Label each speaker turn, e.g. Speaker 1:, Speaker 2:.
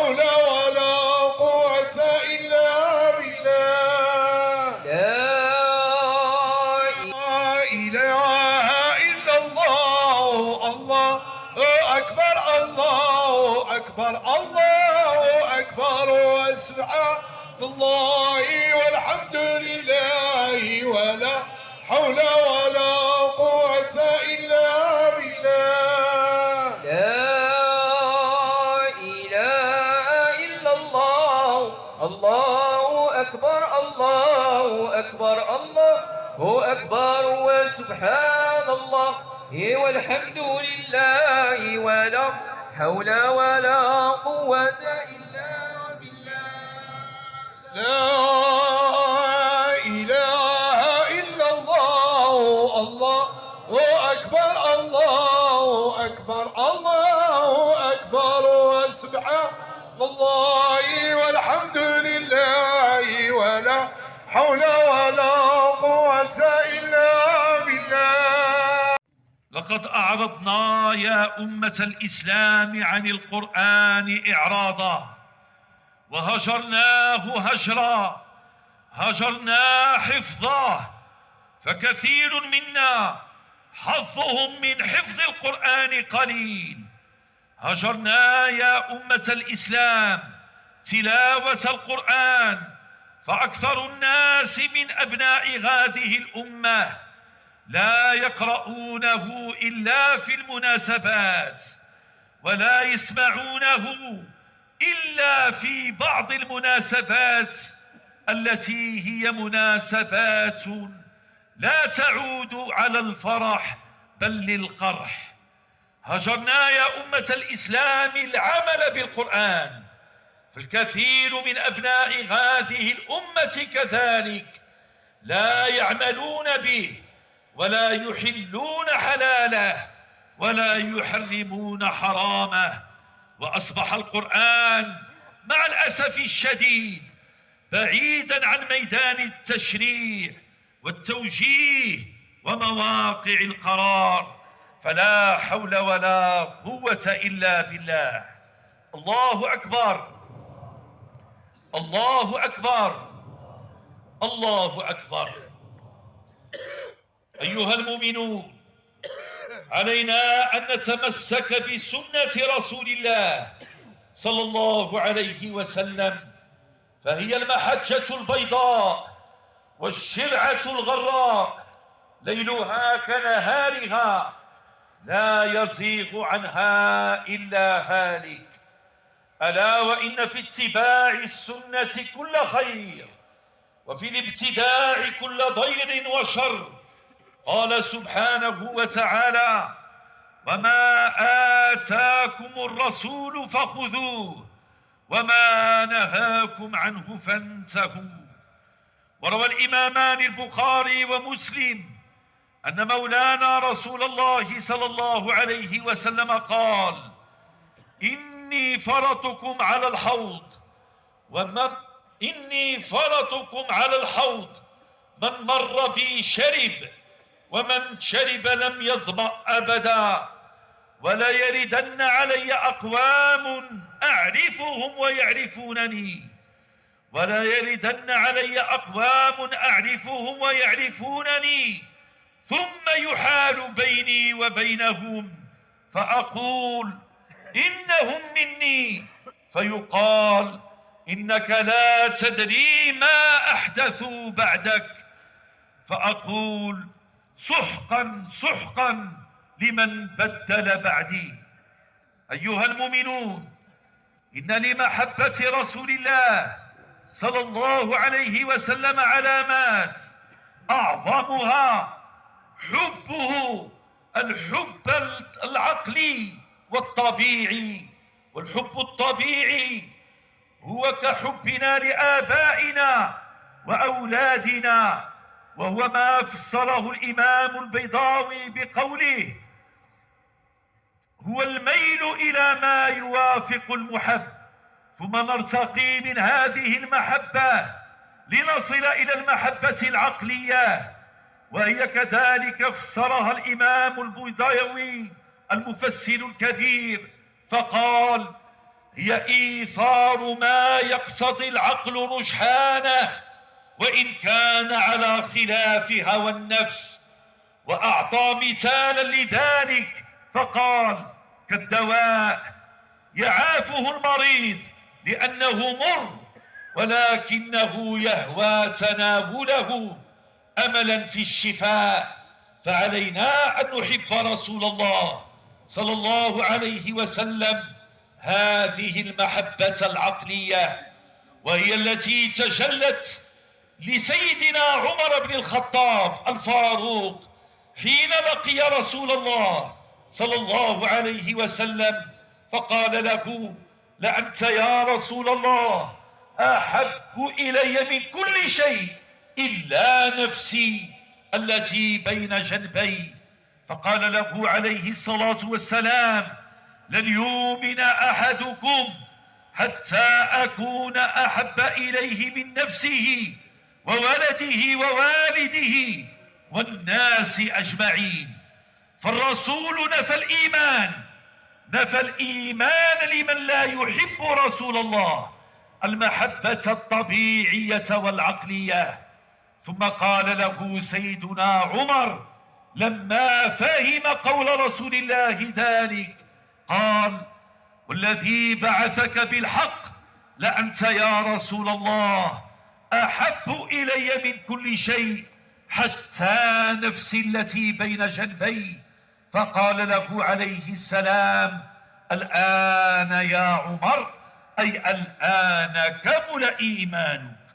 Speaker 1: حول ولا قوة إلا بالله. لا إله إلا الله. الله أكبر، الله أكبر، الله أكبر، وسبحان الله والحمد لله ولا حول ولا قوة إلا بالله.
Speaker 2: لا إله إلا الله. الله أكبر، الله أكبر، الله أكبر، وسبحان الله والحمد لله ولا حول ولا قوة إلا بالله.
Speaker 1: لا إله إلا الله. الله أكبر، الله أكبر، الله أكبر، وسبحان الله والحمد لله ولا حول ولا قوة إلا بالله.
Speaker 3: لقد أعرضنا يا أمة الإسلام عن القرآن إعراضا، وهجرناه هجرا، هجرنا حفظه، فكثير منا حظهم من حفظ القرآن قليل. هجرنا يا أمة الإسلام تلاوة القرآن، فأكثر الناس من أبناء هذه الأمة لا يقرؤونه إلا في المناسبات، ولا يسمعونه إلا في بعض المناسبات التي هي مناسبات لا تعود على الفرح بل للقرح. هجرنا يا أمة الإسلام العمل بالقرآن، فالكثير من أبناء هذه الأمة كذلك لا يعملون به، ولا يحلون حلاله، ولا يحرمون حرامه. وأصبح القرآن مع الأسف الشديد بعيدا عن ميدان التشريع والتوجيه ومواقع القرار، فلا حول ولا قوة إلا بالله. الله أكبر، الله أكبر، الله أكبر. أيها المؤمنون، علينا أن نتمسك بسنة رسول الله صلى الله عليه وسلم، فهي المحجة البيضاء والشرعة الغراء، ليلها كنهارها، لا يزيغ عنها إلا هالك. ألا وإن في اتباع السنة كل خير، وفي الابتداع كل ضير وشر. قال سبحانه وتعالى: وما آتاكم الرسول فخذوه وما نهاكم عنه فانتهوا. وروى الإمامان البخاري ومسلم أن مولانا رسول الله صلى الله عليه وسلم قال: إني فرطكم على الحوض، من مر بي شرب، ومن شرب لم يظمأ أبدا. ولا يردن علي أقوام أعرفهم ويعرفونني، ولا يردن علي أقوام أعرفهم ويعرفونني، ثم يحال بيني وبينهم فأقول إنهم مني، فيقال إنك لا تدري ما أحدثوا بعدك، فأقول سحقا سحقا لمن بدل بعدي. أيها المؤمنون، إن لمحبة رسول الله صلى الله عليه وسلم علامات، أعظمها حبه، الحب العقلي والطبيعي. والحب الطبيعي هو كحبنا لآبائنا وأولادنا، وهو ما فسره الإمام البيضاوي بقوله: هو الميل إلى ما يوافق المحب، ثم نرتقي من هذه المحبة لنصل إلى المحبة العقلية، وهي كذلك فسرها الإمام البيضاوي المفسر الكبير، فقال: هي إيثار ما يقتضي العقل رجحانه وإن كان على خلاف هوى النفس. وأعطى مثالا لذلك فقال: كالدواء يعافه المريض لأنه مر ولكنه يهوى تناوله أملا في الشفاء. فعلينا أن نحب رسول الله صلى الله عليه وسلم هذه المحبة العقلية، وهي التي تجلت لسيدنا عمر بن الخطاب الفاروق حين لقي رسول الله صلى الله عليه وسلم فقال له: لأنت يا رسول الله أحب إلي من كل شيء إلا نفسي التي بين جنبي. فقال له عليه الصلاة والسلام: لن يؤمن أحدكم حتى أكون أحب إليه من نفسه وولده ووالده والناس أجمعين. فالرسول نفى الإيمان لمن لا يحب رسول الله، المحبة الطبيعية والعقلية. ثم قال له سيدنا عمر لما فهم قول رسول الله ذلك، قال: والذي بعثك بالحق لأنت يا رسول الله أحب إلي من كل شيء حتى نفسي التي بين جنبي. فقال له عليه السلام: الآن يا عمر، أي الآن كمل إيمانك.